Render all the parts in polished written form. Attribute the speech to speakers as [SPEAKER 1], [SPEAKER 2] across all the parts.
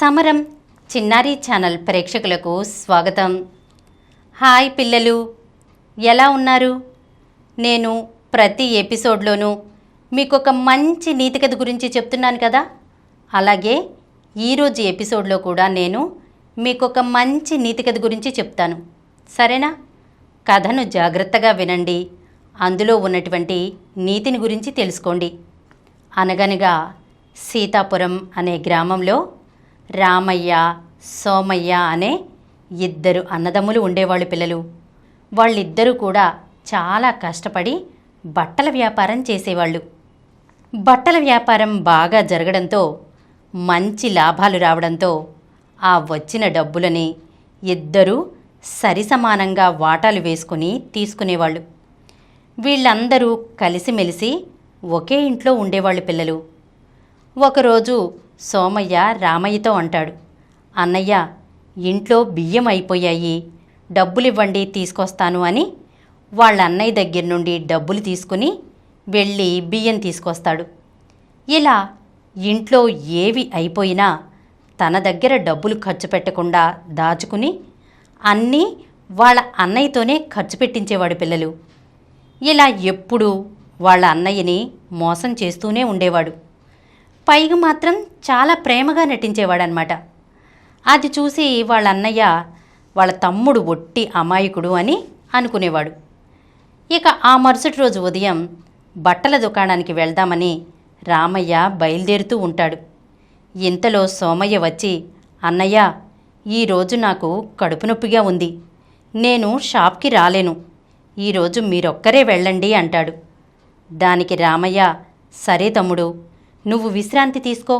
[SPEAKER 1] సమరం చిన్నారి ఛానల్ ప్రేక్షకులకు స్వాగతం. హాయ్ పిల్లలు, ఎలా ఉన్నారు? నేను ప్రతి ఎపిసోడ్లోనూ మీకు ఒక మంచి నీతి కథ గురించి చెప్తున్నాను కదా. అలాగే ఈరోజు ఎపిసోడ్లో కూడా నేను మీకు ఒక మంచి నీతి కథ గురించి చెప్తాను. సరేనా? కథను జాగ్రత్తగా వినండి. అందులో ఉన్నటువంటి నీతిని గురించి తెలుసుకోండి. అనగనగా సీతాపురం అనే గ్రామంలో రామయ్య, సోమయ్య అనే ఇద్దరు అన్నదమ్ములు ఉండేవాళ్ళు పిల్లలు. వాళ్ళిద్దరూ కూడా చాలా కష్టపడి బట్టల వ్యాపారం చేసేవాళ్ళు. బట్టల వ్యాపారం బాగా జరగడంతో, మంచి లాభాలు రావడంతో ఆ వచ్చిన డబ్బులని ఇద్దరూ సరిసమానంగా వాటాలు వేసుకుని తీసుకునేవాళ్ళు. వీళ్ళందరూ కలిసిమెలిసి ఒకే ఇంట్లో ఉండేవాళ్ళు పిల్లలు. ఒకరోజు సోమయ్య రామయ్యతో అంటాడు, అన్నయ్య, ఇంట్లో బియ్యం అయిపోయాయి, డబ్బులివ్వండి తీసుకొస్తాను అని వాళ్ళ అన్నయ్య దగ్గర నుండి డబ్బులు తీసుకుని వెళ్ళి బియ్యం తీసుకొస్తాడు. ఇలా ఇంట్లో ఏవి అయిపోయినా తన దగ్గర డబ్బులు ఖర్చు పెట్టకుండా దాచుకుని అన్నీ వాళ్ళ అన్నయ్యతోనే ఖర్చు పెట్టించేవాడు పిల్లలు. ఇలా ఎప్పుడూ వాళ్ళ అన్నయ్యని మోసం చేస్తూనే ఉండేవాడు. పైగా మాత్రం చాలా ప్రేమగా నటించేవాడనమాట. అది చూసి వాళ్ళ అన్నయ్య వాళ్ళ తమ్ముడు ఒట్టి అమాయకుడు అని అనుకునేవాడు. ఇక ఆ మరుసటి రోజు ఉదయం బట్టల దుకాణానికి వెళ్దామని రామయ్య బయలుదేరుతూ ఉంటాడు. ఇంతలో సోమయ్య వచ్చి, అన్నయ్య, ఈరోజు నాకు కడుపు నొప్పిగా ఉంది, నేను షాప్కి రాలేను, ఈరోజు మీరొక్కరే వెళ్ళండి అంటాడు. దానికి రామయ్య, సరే తమ్ముడు, నువ్వు విశ్రాంతి తీసుకో,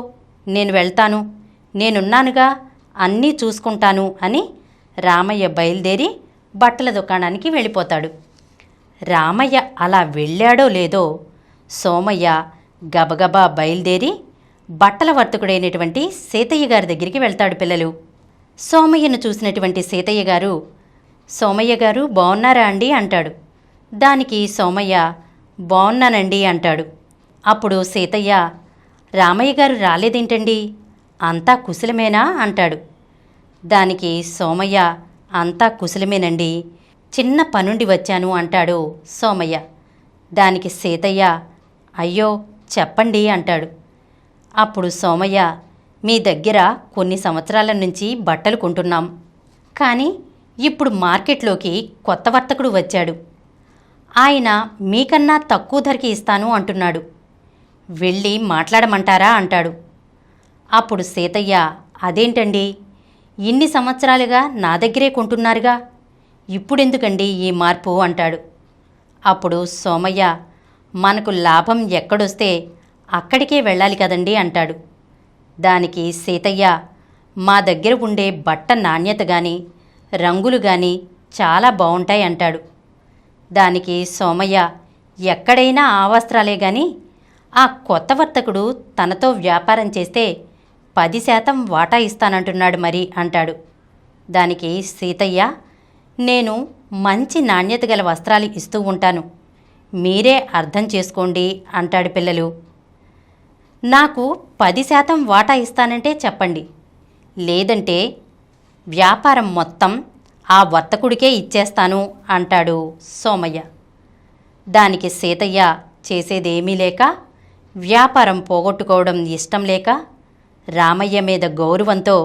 [SPEAKER 1] నేను వెళ్తాను, నేనున్నానుగా, అన్నీ చూసుకుంటాను అని రామయ్య బయలుదేరి బట్టల దుకాణానికి వెళ్ళిపోతాడు. రామయ్య అలా వెళ్ళాడో లేదో సోమయ్య గబగబా బయలుదేరి బట్టల వర్తకుడైనటువంటి సీతయ్య గారి దగ్గరికి వెళ్తాడు పిల్లలు. సోమయ్యను చూసినటువంటి సీతయ్య గారు, సోమయ్య గారు బాగున్నారా అండి అంటాడు. దానికి సోమయ్య, బాగున్నానండి అంటాడు. అప్పుడు సీతయ్య, రామయ్య గారు రాలేదేంటండి, అంతా కుశలమేనా అంటాడు. దానికి సోమయ్య, అంతా కుశలమేనండి, చిన్న పనుండి వచ్చాను అంటాడు సోమయ్య. దానికి సీతయ్య, అయ్యో చెప్పండి అంటాడు. అప్పుడు సోమయ్య, మీ దగ్గర కొన్ని సంవత్సరాల నుంచి బట్టలు కొంటున్నాం, కానీ ఇప్పుడు మార్కెట్లోకి కొత్త వర్తకుడు వచ్చాడు, ఆయన మీకన్నా తక్కువ ధరకి ఇస్తాను అంటున్నాడు, వెళ్ళి మాట్లాడమంటారా అంటాడు. అప్పుడు సీతయ్య, అదేంటండి, ఇన్ని సంవత్సరాలుగా నా దగ్గరే కొంటున్నారుగా, ఇప్పుడెందుకండి ఈ మార్పు అంటాడు. అప్పుడు సోమయ్య, మనకు లాభం ఎక్కడొస్తే అక్కడికే వెళ్ళాలి కదండి అంటాడు. దానికి సీతయ్య, మా దగ్గర ఉండే బట్ట నాణ్యత కానీ రంగులు కానీ చాలా బాగుంటాయి అంటాడు. దానికి సోమయ్య, ఎక్కడైనా ఆ వస్త్రాలే కానీ ఆ కొత్త వర్తకుడు తనతో వ్యాపారం చేస్తే 10% వాటా ఇస్తానంటున్నాడు మరి అంటాడు. దానికి సీతయ్య, నేను మంచి నాణ్యత గల వస్త్రాలు ఇస్తూ ఉంటాను, మీరే అర్థం చేసుకోండి అంటాడు పిల్లలు. నాకు 10% వాటా ఇస్తానంటే చెప్పండి, లేదంటే వ్యాపారం మొత్తం ఆ వర్తకుడికే ఇచ్చేస్తాను అంటాడు సోమయ్య. దానికి సీతయ్య చేసేదేమీ లేక, వ్యాపారం పోగొట్టుకోవడం ఇష్టం లేక, రామయ్య మీద గౌరవంతో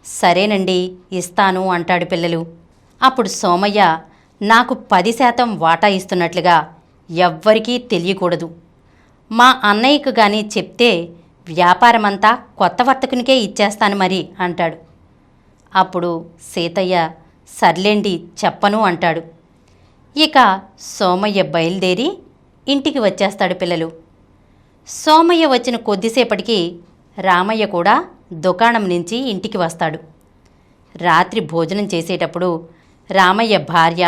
[SPEAKER 1] సరేనండి ఇస్తాను అంటాడు పిల్లలు. అప్పుడు సోమయ్య, నాకు 10% వాటా ఇస్తున్నట్లుగా ఎవ్వరికీ తెలియకూడదు, మా అన్నయ్యకు కానీ చెప్తే వ్యాపారమంతా కొత్త వర్తకునికే ఇచ్చేస్తాను మరి అంటాడు. అప్పుడు సీతయ్య, సర్లేండి చెప్పను అంటాడు. ఇక సోమయ్య బయలుదేరి ఇంటికి వచ్చేస్తాడు పిల్లలు. సోమయ్య వచ్చిన కొద్దిసేపటికి రామయ్య కూడా దుకాణం నుంచి ఇంటికి వస్తాడు. రాత్రి భోజనం చేసేటప్పుడు రామయ్య భార్య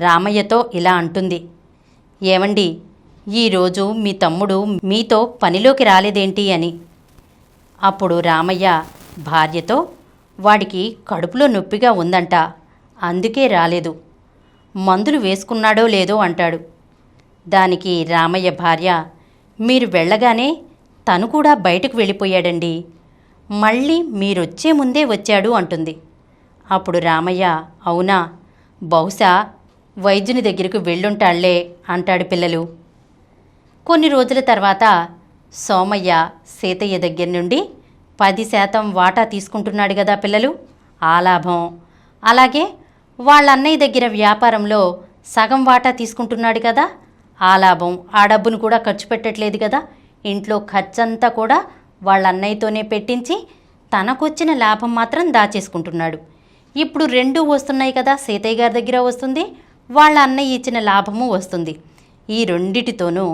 [SPEAKER 1] రామయ్యతో ఇలా అంటుంది, ఏమండి, ఈరోజు మీ తమ్ముడు మీతో పనిలోకి రాలేదేంటి అని. అప్పుడు రామయ్య భార్యతో, వాడికి కడుపులో నొప్పిగా ఉందంట, అందుకే రాలేదు, మందులు వేసుకున్నాడో లేదో అంటాడు. దానికి రామయ్య భార్య, మీరు వెళ్ళగానే తను కూడా బయటకు వెళ్ళిపోయాడండి, మళ్ళీ మీరొచ్చే ముందే వచ్చాడు అంటుంది. అప్పుడు రామయ్య, అవునా, బహుశా వైద్యుని దగ్గరకు వెళ్ళుంటాళ్లే అంటాడు పిల్లలు. కొన్ని రోజుల తర్వాత సోమయ్య సీతయ్య దగ్గర నుండి 10% వాటా తీసుకుంటున్నాడు కదా పిల్లలు, ఆ లాభం. అలాగే వాళ్ళ అన్నయ్య దగ్గర వ్యాపారంలో సగం వాటా తీసుకుంటున్నాడు కదా, ఆ లాభం. ఆ డబ్బును కూడా ఖర్చు పెట్టట్లేదు కదా, ఇంట్లో ఖర్చంతా కూడా వాళ్ళ అన్నయ్యతోనే పెట్టించి తనకొచ్చిన లాభం మాత్రం దాచేసుకుంటున్నాడు. ఇప్పుడు రెండూ వస్తున్నాయి కదా, సీతయ్య గారి దగ్గర వస్తుంది, వాళ్ళ అన్నయ్య ఇచ్చిన లాభము వస్తుంది. ఈ రెండిటితోనూ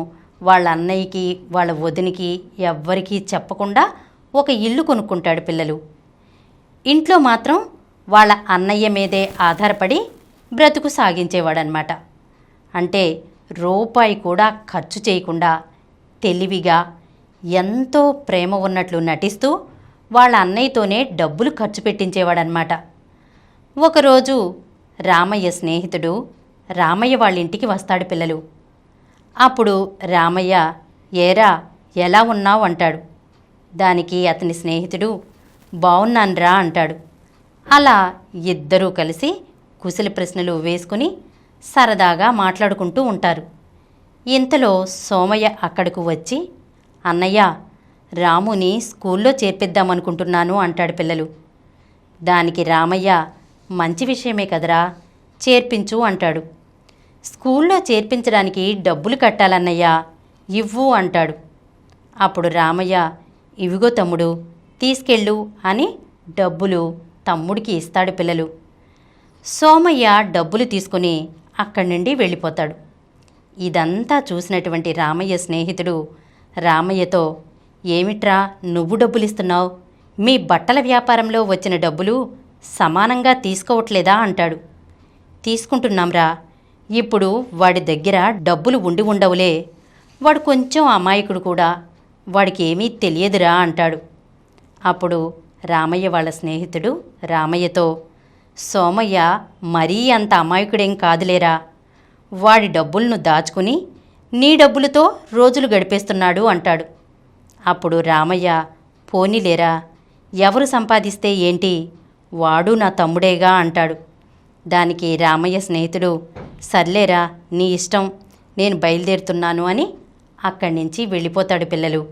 [SPEAKER 1] వాళ్ళ అన్నయ్యకి వాళ్ళ వదినికి ఎవ్వరికీ చెప్పకుండా ఒక ఇల్లు కొనుక్కుంటాడు పిల్లలు. ఇంట్లో మాత్రం వాళ్ళ అన్నయ్య మీదే ఆధారపడి బ్రతుకు సాగించేవాడనమాట. అంటే రూపాయి కూడా ఖర్చు చేయకుండా తెలివిగా ఎంతో ప్రేమ ఉన్నట్లు నటిస్తూ వాళ్ళ అన్నయ్యతోనే డబ్బులు ఖర్చు పెట్టించేవాడనమాట. ఒకరోజు రామయ్య స్నేహితుడు రామయ్య వాళ్ళ ఇంటికి వస్తాడు పిల్లలు. అప్పుడు రామయ్య, ఏరా ఎలా ఉన్నావు అంటాడు. దానికి అతని స్నేహితుడు, బావున్నాన్రా అంటాడు. అలా ఇద్దరూ కలిసి కుశల ప్రశ్నలు వేసుకుని సరదాగా మాట్లాడుకుంటూ ఉంటారు. ఇంతలో సోమయ్య అక్కడకు వచ్చి, అన్నయ్య, రాముని స్కూల్లో చేర్పిద్దామనుకుంటున్నాను అంటాడు పిల్లలు. దానికి రామయ్య, మంచి విషయమే కదరా, చేర్పించు అంటాడు. స్కూల్లో చేర్పించడానికి డబ్బులు కట్టాలన్నయ్యా, ఇవ్వు అంటాడు. అప్పుడు రామయ్య, ఇవిగో తమ్ముడు, తీసుకెళ్ళు అని డబ్బులు తమ్ముడికి ఇస్తాడు పిల్లలు. సోమయ్య డబ్బులు తీసుకుని అక్కడి నుండి వెళ్ళిపోతాడు. ఇదంతా చూసినటువంటి రామయ్య స్నేహితుడు రామయ్యతో, ఏమిట్రా నువ్వు డబ్బులిస్తున్నావు, మీ బట్టల వ్యాపారంలో వచ్చిన డబ్బులు సమానంగా తీసుకోవట్లేదా అంటాడు. తీసుకుంటున్నాంరా, ఇప్పుడు వాడి దగ్గర డబ్బులు ఉండి ఉండవులే, వాడు కొంచెం అమాయకుడు కూడా, వాడికి ఏమీ తెలియదురా అంటాడు. అప్పుడు రామయ్య వాళ్ళ స్నేహితుడు రామయ్యతో, సోమయ్య మరీ అంత అమాయకుడేం కాదులేరా, వాడి డబ్బులను దాచుకుని నీ డబ్బులతో రోజులు గడిపేస్తున్నాడు అంటాడు. అప్పుడు రామయ్య, పోనీలేరా, ఎవరు సంపాదిస్తే ఏంటి, వాడు నా తమ్ముడేగా అంటాడు. దానికి రామయ్య స్నేహితుడు, సర్లేరా నీ ఇష్టం, నేను బయలుదేరుతున్నాను అని అక్కడి నుంచి వెళ్ళిపోతాడు పిల్లలు.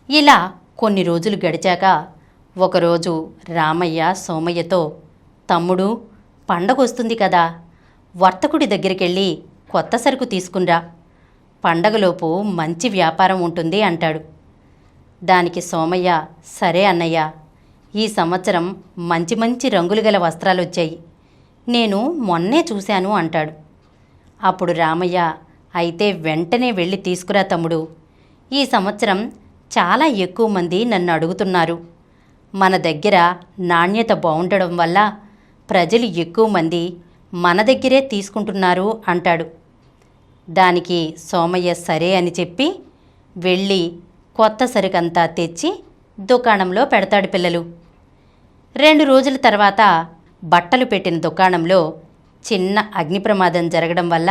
[SPEAKER 1] ఇలా కొన్ని రోజులు గడిచాక ఒకరోజు రామయ్య సోమయ్యతో, తమ్ముడు, పండగొస్తుంది కదా, వర్తకుడి దగ్గరికెళ్ళి కొత్త సరుకు తీసుకునిరా, పండగలోపు మంచి వ్యాపారం ఉంటుంది అంటాడు. దానికి సోమయ్య, సరే అన్నయ్య, ఈ సంవత్సరం మంచి మంచి రంగులు గల వస్త్రాలు వచ్చాయి, నేను మొన్నే చూశాను అంటాడు. అప్పుడు రామయ్య, అయితే వెంటనే వెళ్ళి తీసుకురా తమ్ముడు, ఈ సంవత్సరం చాలా ఎక్కువ మంది నన్ను అడుగుతున్నారు, మన దగ్గర నాణ్యత బాగుండడం వల్ల ప్రజలు ఎక్కువ మంది మన దగ్గరే తీసుకుంటున్నారు అంటాడు. దానికి సోమయ్య సరే అని చెప్పి వెళ్ళి కొత్త సరుకంతా తెచ్చి దుకాణంలో పెడతాడు పిల్లలు. 2 రోజుల తర్వాత బట్టలు పెట్టిన దుకాణంలో చిన్న అగ్ని ప్రమాదం జరగడం వల్ల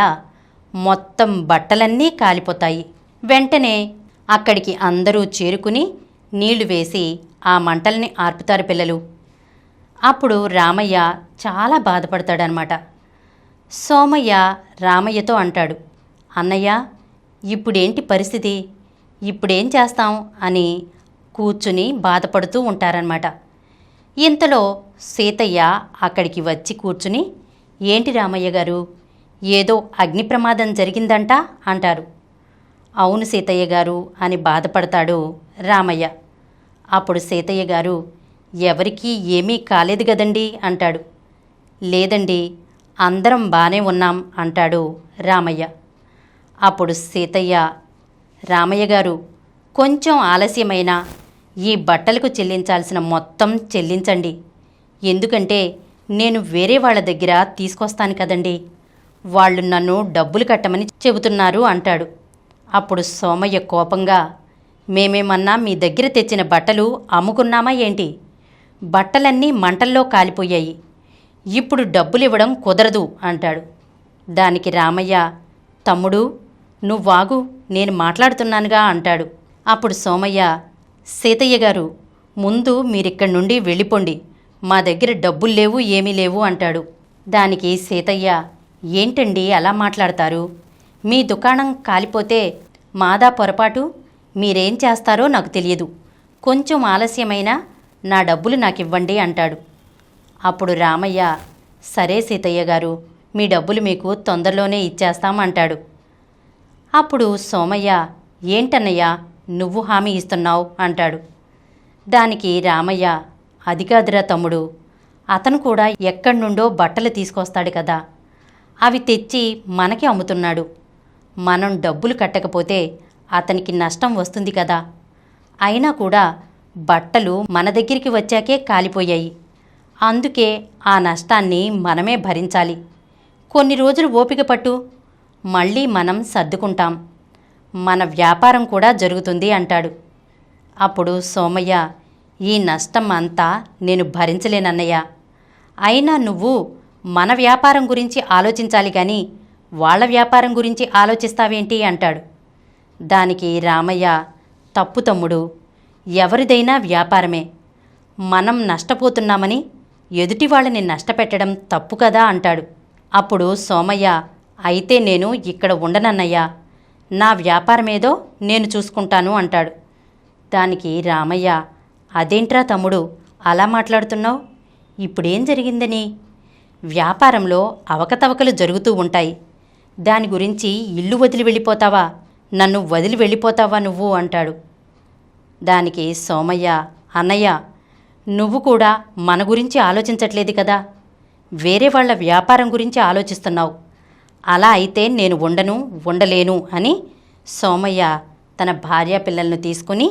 [SPEAKER 1] మొత్తం బట్టలన్నీ కాలిపోతాయి. వెంటనే అక్కడికి అందరూ చేరుకుని నీళ్లు వేసి ఆ మంటల్ని ఆర్పుతారు పిల్లలు. అప్పుడు రామయ్య చాలా బాధపడతాడనమాట. సోమయ్య రామయ్యతో అంటాడు, అన్నయ్య, ఇప్పుడేంటి పరిస్థితి, ఇప్పుడేం చేస్తాం అని కూర్చుని బాధపడుతూ ఉంటారనమాట. ఇంతలో సీతయ్య అక్కడికి వచ్చి కూర్చుని, ఏంటి రామయ్య గారు, ఏదో అగ్ని ప్రమాదం జరిగిందంట అంటారు. అవును సీతయ్య గారు అని బాధపడతాడు రామయ్య. అప్పుడు సీతయ్య గారు, ఎవరికీ ఏమీ కాలేదు కదండి అంటాడు. లేదండి, అందరం బానే ఉన్నాం అంటాడు రామయ్య. అప్పుడు సీతయ్య, రామయ్య గారు, కొంచెం ఆలస్యమైనా ఈ బట్టలకు చెల్లించాల్సిన మొత్తం చెల్లించండి, ఎందుకంటే నేను వేరే వాళ్ళ దగ్గర తీసుకొస్తాను కదండి, వాళ్ళు నన్ను డబ్బులు కట్టమని చెబుతున్నారు అంటాడు. అప్పుడు సోమయ్య కోపంగా, మేమేమన్నా మీ దగ్గర తెచ్చిన బట్టలు అమ్ముకున్నామా ఏంటి, బట్టలన్నీ మంటల్లో కాలిపోయాయి, ఇప్పుడు డబ్బులు ఇవ్వడం కుదరదు అంటాడు. దానికి రామయ్య, తమ్ముడు నువ్వాగు, నేను మాట్లాడుతున్నానుగా అంటాడు. అప్పుడు సోమయ్య, సీతయ్య గారు, ముందు మీరిక్కడి నుండి వెళ్ళిపోండి, మా దగ్గర డబ్బులు లేవు ఏమీ లేవు అంటాడు. దానికి సీతయ్య, ఏంటండి అలా మాట్లాడతారు? మీ దుకాణం కాలిపోతే మాదా పొరపాటు? మీరేం చేస్తారో నాకు తెలియదు. కొంచెం ఆలస్యమైనా నా డబ్బులు నాకివ్వండి అంటాడు. అప్పుడు రామయ్య, సరే సీతయ్య గారు, మీ డబ్బులు మీకు తొందరలోనే ఇచ్చేస్తామంటాడు. అప్పుడు సోమయ్య, ఏంటన్నయ్యా నువ్వు హామీ ఇస్తున్నావు అంటాడు. దానికి రామయ్య, అది కాదురా తమ్ముడు, అతను కూడా ఎక్కడి నుండో బట్టలు తీసుకొస్తాడు కదా, అవి తెచ్చి మనకి అమ్ముతున్నాడు. మనం డబ్బులు కట్టకపోతే అతనికి నష్టం వస్తుంది కదా. అయినా కూడా బట్టలు మన దగ్గరికి వచ్చాకే కాలిపోయాయి. అందుకే ఆ నష్టాన్ని మనమే భరించాలి. కొన్ని రోజులు ఓపిక పట్టు, మళ్ళీ మనం సర్దుకుంటాం, మన వ్యాపారం కూడా జరుగుతుంది అంటాడు. అప్పుడు సోమయ్య, ఈ నష్టం అంతా నేను భరించలేనన్నయ్య. అయినా నువ్వు మన వ్యాపారం గురించి ఆలోచించాలి కానీ వాళ్ళ వ్యాపారం గురించి ఆలోచిస్తావేంటి అంటాడు. దానికి రామయ్య, తప్పు తమ్ముడు, ఎవరిదైనా వ్యాపారమే. మనం నష్టపోతున్నామని ఎదుటి వాళ్ళని నష్టపెట్టడం తప్పు కదా అంటాడు. అప్పుడు సోమయ్య, అయితే నేను ఇక్కడ ఉండనన్నయ్యా, నా వ్యాపారమేదో నేను చూసుకుంటాను అంటాడు. దానికి రామయ్య, అదేంట్రా తమ్ముడు అలా మాట్లాడుతున్నావు? ఇప్పుడేం జరిగిందని? వ్యాపారంలో అవకతవకలు జరుగుతూ ఉంటాయి, దాని గురించి ఇల్లు వదిలి వెళ్ళిపోతావా, నన్ను వదిలి వెళ్ళిపోతావా నువ్వు అంటాడు. దానికి సోమయ్య, అన్నయ్య, నువ్వు కూడా మన గురించి ఆలోచించట్లేదు కదా, వేరే వాళ్ళ వ్యాపారం గురించి ఆలోచిస్తున్నావు. అలా అయితే నేను ఉండలేను అని సోమయ్య తన భార్య పిల్లలను తీసుకుని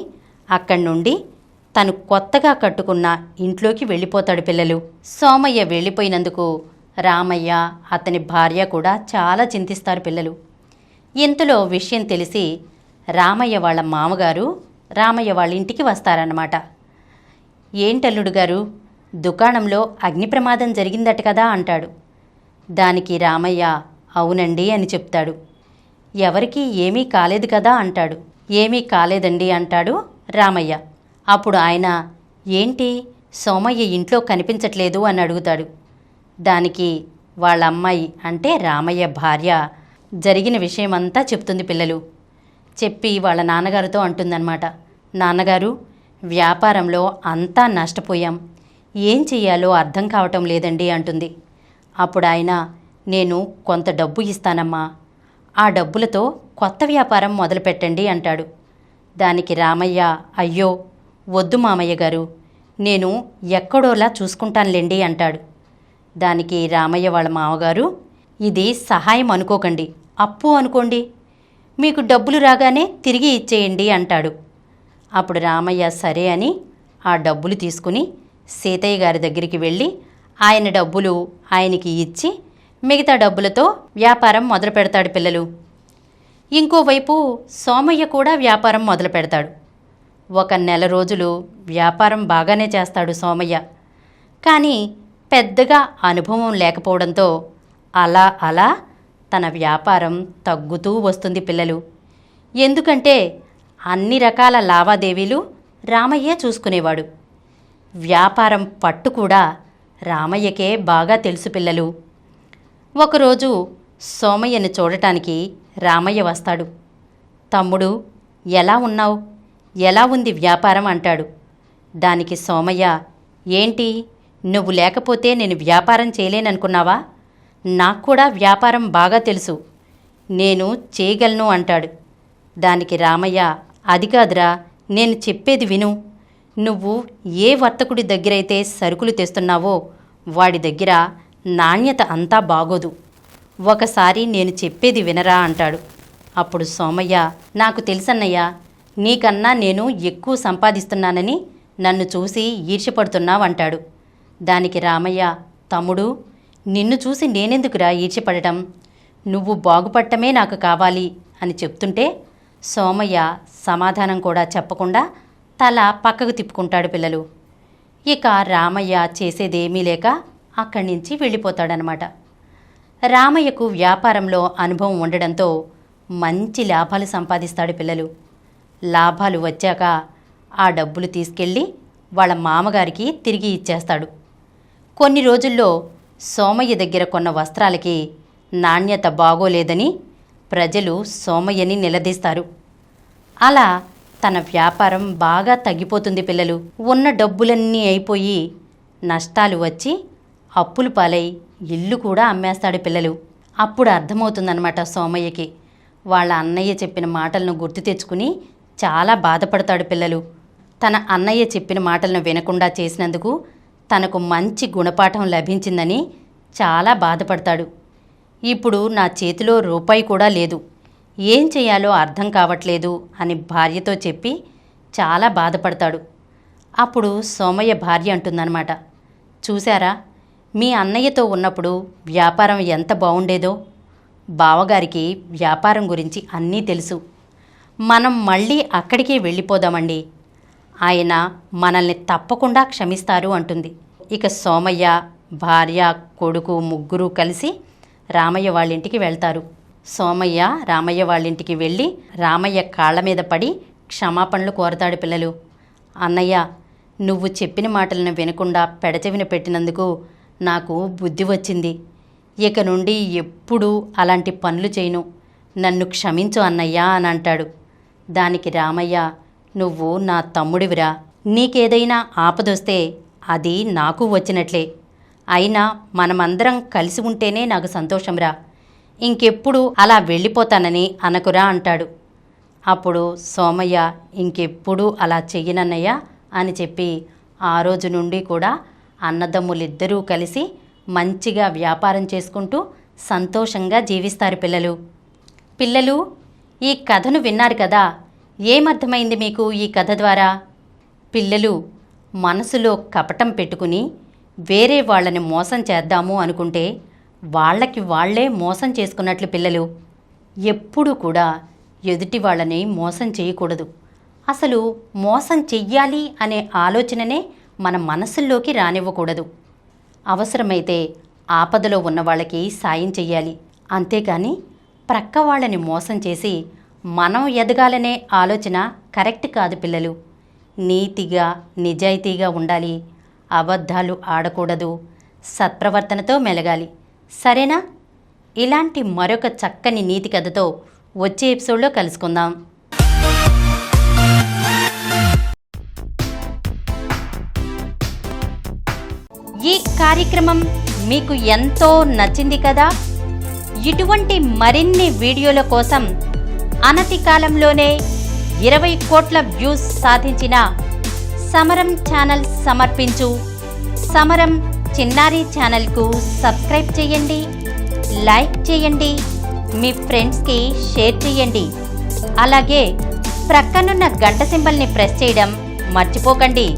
[SPEAKER 1] అక్కడి నుండి తను కొత్తగా కట్టుకున్న ఇంట్లోకి వెళ్ళిపోతాడు. పిల్లలు సోమయ్య వెళ్ళిపోయినందుకు రామయ్య అతని భార్య కూడా చాలా చింతిస్తారు. పిల్లలు ఇంతలో విషయం తెలిసి రామయ్య వాళ్ళ మామగారు రామయ్య వాళ్ళ ఇంటికి వస్తారన్నమాట. ఏంటల్లుడు గారు, దుకాణంలో అగ్ని ప్రమాదం జరిగిందట కదా అంటాడు. దానికి రామయ్య, అవునండి అని చెప్తాడు. ఎవరికీ ఏమీ కాలేదు కదా అంటాడు. ఏమీ కాలేదండి అంటాడు రామయ్య. అప్పుడు ఆయన, ఏంటి సోమయ్య ఇంట్లో కనిపించట్లేదు అని అడుగుతాడు. దానికి వాళ్ళ అమ్మాయి అంటే రామయ్య భార్య జరిగిన విషయమంతా చెప్తుంది. పిల్లలు చెప్పి వాళ్ళ నాన్నగారితో అంటుందన్నమాట, నాన్నగారు, వ్యాపారంలో అంతా నష్టపోయాం, ఏం చెయ్యాలో అర్థం కావటం లేదండి అంటుంది. అప్పుడు ఆయన, నేను కొంత డబ్బు ఇస్తానమ్మా, ఆ డబ్బులతో కొత్త వ్యాపారం మొదలుపెట్టండి అంటాడు. దానికి రామయ్య, అయ్యో వద్దు మామయ్య గారు, నేను ఎక్కడోలా చూసుకుంటానులేండి అంటాడు. దానికి రామయ్య వాళ్ళ మామగారు, ఇది సహాయం అనుకోకండి, అప్పు అనుకోండి, మీకు డబ్బులు రాగానే తిరిగి ఇచ్చేయండి అంటాడు. అప్పుడు రామయ్య సరే అని ఆ డబ్బులు తీసుకుని సీతయ్య గారి దగ్గరికి వెళ్ళి ఆయన డబ్బులు ఆయనకి ఇచ్చి మిగతా డబ్బులతో వ్యాపారం మొదలు పెడతాడు. పిల్లలు ఇంకోవైపు సోమయ్య కూడా వ్యాపారం మొదలు పెడతాడు. ఒక నెల రోజులు వ్యాపారం బాగానే చేస్తాడు సోమయ్య. కానీ పెద్దగా అనుభవం లేకపోవడంతో అలా అలా తన వ్యాపారం తగ్గుతూ వస్తుంది. పిల్లలు ఎందుకంటే అన్ని రకాల లావాదేవీలు రామయ్యే చూసుకునేవాడు. వ్యాపారం పట్టు కూడా రామయ్యకే బాగా తెలుసు. పిల్లలు ఒకరోజు సోమయ్యను చూడటానికి రామయ్య వస్తాడు. తమ్ముడు, ఎలా ఉన్నావు, ఎలా ఉంది వ్యాపారం అంటాడు. దానికి సోమయ్య, ఏంటి నువ్వు లేకపోతే నేను వ్యాపారం చేయలేననుకున్నావా, నాకు కూడా వ్యాపారం బాగా తెలుసు, నేను చేయగలను అంటాడు. దానికి రామయ్య, అది కాదురా, నేను చెప్పేది విను, నువ్వు ఏ వర్తకుడి దగ్గరైతే సరుకులు తెస్తున్నావో వాడి దగ్గర నాణ్యత అంతా బాగోదు, ఒకసారి నేను చెప్పేది వినరా అంటాడు. అప్పుడు సోమయ్య, నాకు తెలుసన్నయ్య, నీకన్నా నేను ఎక్కువ సంపాదిస్తున్నానని నన్ను చూసి ఈర్ష్యపడుతున్నావంటాడు. దానికి రామయ్య, తమ్ముడు, నిన్ను చూసి నేనెందుకురా ఈర్ష్యపడటం, నువ్వు బాగుపడటమే నాకు కావాలి అని చెప్తుంటే సోమయ్య సమాధానం కూడా చెప్పకుండా తల పక్కకు తిప్పుకుంటాడు. పిల్లలు ఇక రామయ్య చేసేదేమీ లేక అక్కడి నుంచి వెళ్ళిపోతాడనమాట. రామయ్యకు వ్యాపారంలో అనుభవం ఉండడంతో మంచి లాభాలు సంపాదిస్తాడు. పిల్లలు లాభాలు వచ్చాక ఆ డబ్బులు తీసుకెళ్ళి వాళ్ళ మామగారికి తిరిగి ఇచ్చేస్తాడు. కొన్ని రోజుల్లో సోమయ్య దగ్గర కొన్న వస్త్రాలకి నాణ్యత బాగోలేదని ప్రజలు సోమయ్యని నిలదీస్తారు. అలా తన వ్యాపారం బాగా తగ్గిపోతుంది పిల్లలు. ఉన్న డబ్బులన్నీ అయిపోయి నష్టాలు వచ్చి అప్పులు పాలై ఇల్లు కూడా అమ్మేస్తాడు పిల్లలు. అప్పుడు అర్థమవుతుందన్నమాట సోమయ్యకి. వాళ్ళ అన్నయ్య చెప్పిన మాటలను గుర్తు తెచ్చుకుని చాలా బాధపడతాడు పిల్లలు. తన అన్నయ్య చెప్పిన మాటలను వినకుండా చేసినందుకు తనకు మంచి గుణపాఠం లభించిందని చాలా బాధపడతాడు. ఇప్పుడు నా చేతిలో రూపాయి కూడా లేదు, ఏం చేయాలో అర్థం కావట్లేదు అని భార్యతో చెప్పి చాలా బాధపడతాడు. అప్పుడు సోమయ్య భార్య అంటుందన్నమాట, చూశారా, మీ అన్నయ్యతో ఉన్నప్పుడు వ్యాపారం ఎంత బాగుండేదో. బావగారికి వ్యాపారం గురించి అన్నీ తెలుసు. మనం మళ్ళీ అక్కడికే వెళ్ళిపోదామండి. ఆయన మనల్ని తప్పకుండా క్షమిస్తారు అంటుంది. ఇక సోమయ్య, భార్య, కొడుకు ముగ్గురు కలిసి రామయ్య వాళ్ళింటికి వెళ్తారు. సోమయ్య రామయ్య వాళ్ళింటికి వెళ్ళి రామయ్య కాళ్ళ మీద పడి క్షమాపణలు కోరతాడు పిల్లలు. అన్నయ్య, నువ్వు చెప్పిన మాటలను వినకుండా పెడచెవిన పెట్టినందుకు నాకు బుద్ధి వచ్చింది. ఇక నుండి ఎప్పుడూ అలాంటి పనులు చేయను, నన్ను క్షమించు అన్నయ్య అని అంటాడు. దానికి రామయ్య, నువ్వు నా తమ్ముడివిరా, నీకేదైనా ఆపదొస్తే అది నాకు వచ్చినట్లే. అయినా మనమందరం కలిసి ఉంటేనే నాకు సంతోషంరా, ఇంకెప్పుడు అలా వెళ్ళిపోతానని అనకురా అంటాడు. అప్పుడు సోమయ్య, ఇంకెప్పుడు అలా చెయ్యనన్నయ్య అని చెప్పి ఆ రోజు నుండి కూడా అన్నదమ్ములిద్దరూ కలిసి మంచిగా వ్యాపారం చేసుకుంటూ సంతోషంగా జీవిస్తారు పిల్లలు. పిల్లలు, ఈ కథను విన్నారు కదా, ఏమర్థమైంది మీకు ఈ కథ ద్వారా? పిల్లలు, మనసులో కపటం పెట్టుకుని వేరే వాళ్ళని మోసం చేద్దాము అనుకుంటే వాళ్ళకి వాళ్లే మోసం చేసుకున్నట్లు పిల్లలు. ఎప్పుడూ కూడా ఎదుటి వాళ్ళని మోసం చేయకూడదు. అసలు మోసం చెయ్యాలి అనే ఆలోచననే మన మనసుల్లోకి రానివ్వకూడదు. అవసరమైతే ఆపదలో ఉన్న వాళ్ళకి సాయం చెయ్యాలి, అంతేకాని ప్రక్క వాళ్ళని మోసం చేసి మనం ఎదగాలనే ఆలోచన కరెక్ట్ కాదు పిల్లలు. నీతిగా నిజాయితీగా ఉండాలి, అబద్ధాలు ఆడకూడదు, సత్ప్రవర్తనతో మెలగాలి. సరేనా? ఇలాంటి మరొక చక్కని నీతి కథతో వచ్చే ఎపిసోడ్లో కలుసుకుందాం. ఈ కార్యక్రమం మీకు ఎంతో నచ్చింది కదా? ఇటువంటి మరిన్ని వీడియోల కోసం అనతి కాలంలోనే 20 కోట్ల వ్యూస్ సాధించిన సమరం ఛానల్ సమర్పించు సమరం చిన్నారి ఛానల్కు సబ్స్క్రైబ్ చేయండి, లైక్ చేయండి, మీ ఫ్రెండ్స్కి షేర్ చేయండి. అలాగే ప్రక్కనున్న గంట సింబల్ని ప్రెస్ చేయడం మర్చిపోకండి.